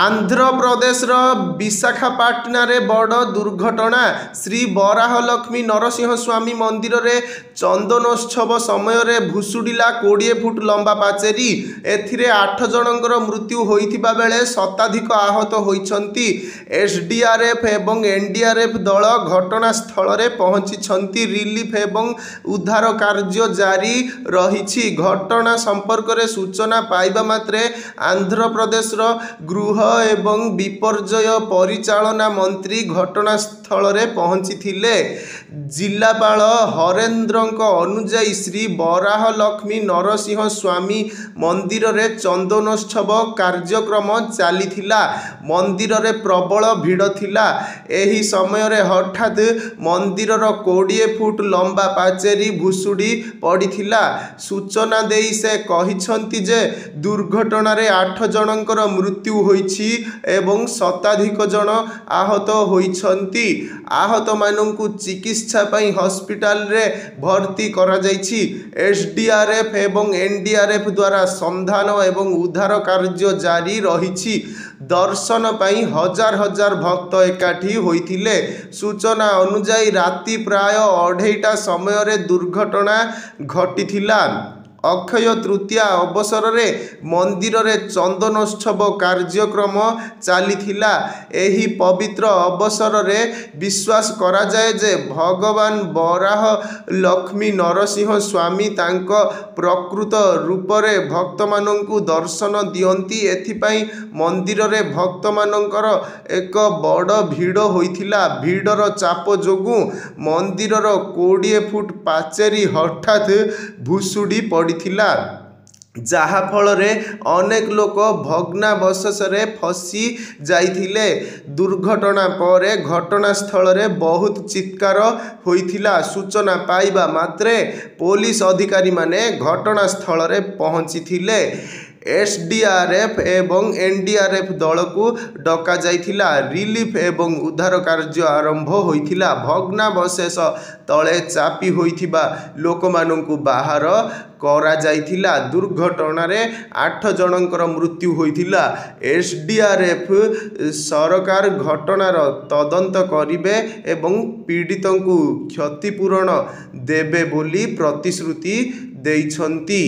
आंध्रप्रदेश विशाखापाटना रे बड़ दुर्घटना। श्री बराहलक्ष्मी नरसिंह स्वामी मंदिर रे चंदनोत्सव समय रे भुशुड़िला 20 फुट लंबा पाचेरी। एथिरे 8 जनकर मृत्यु होइथिबा बेले शताधिक आहत होइछंती। एसडीआरएफ एवं एनडीआरएफ दल घटनास्थल रे पहुंची रिलीफ एवं उद्धार कार्य जारी रही। घटना संपर्क रे सूचना पाइबा मात्रे आंध्रप्रदेश गृह एवं विपर्यय परिचालना मंत्री घटनास्थल रे पहुंची थिले। जिलापाल हरेन्द्रक अनुजाई श्री बराहलक्ष्मी नरसिंह स्वामी मंदिर रे चंदनोत्सव कार्यक्रम चलीथिला। मंदिर रे प्रबल भिड़ थिला। एही समय रे हठात मंदिर 20 फुट लंबा पाचेरी भुशुड़ी पड़िथिला। सूचना देई से कहिसंती जे दुर्घटना रे 8 जनकर मृत्यु होइछि एवं शताधिक जन आहत होइछंती। आहत माननकु चिकित्सा पई हॉस्पिटल रे भर्ती करा जाइछि। एसडीआरएफ एवं एनडीआरएफ द्वारा संधान एवं उद्धार कार्य जारी रहिछि। दर्शन पई हजार हजार भक्त एकाठी होइथिले। सूचना अनुसार राति प्राय 2:30 समय रे दुर्घटना घटिथिला। अक्षय तृतीया अवसर रे मंदिर रे चंदनोत्सव कार्यक्रम चलीथिला। एही पवित्र अवसर रे विश्वास करा जाए जे भगवान बराह लक्ष्मी नरसिंह स्वामी तांको प्रकृत रूप रे भक्त माननकु दर्शन दियंती। एथिपाई मंदिर रे भक्त माननकर एक बड़ भिड़ होइथिला। भिड़र चाप जोगु मंदिर 20 फुट पाचेरी हठात भुशुड़ी पड़ी जहा फल रे अनेक लोक भग्नावशेष रे फसी जाइथिले। दुर्घटना परे घटनास्थल रे बहुत चित्कार होइथिला। सूचना पाइबा मात्रे पुलिस अधिकारी माने घटनास्थल रे पहुंची थिले। एसडीआरएफ एवं एनडीआरएफ दल को डका जाइथिला। रिलीफ एवं उद्धार कार्य आरंभ होइथिला। भग्नावशेष तले चापी होइथिबा लोक माननकु बाहर करा जाइथिला। दुर्घटना रे 8 जनकर मृत्यु होइथिला। एसडीआरएफ सरकार घटनार तदंत करिवे एवं पीड़ितंकु क्षतिपूरण देबे बोली प्रतिश्रुति देइछंती।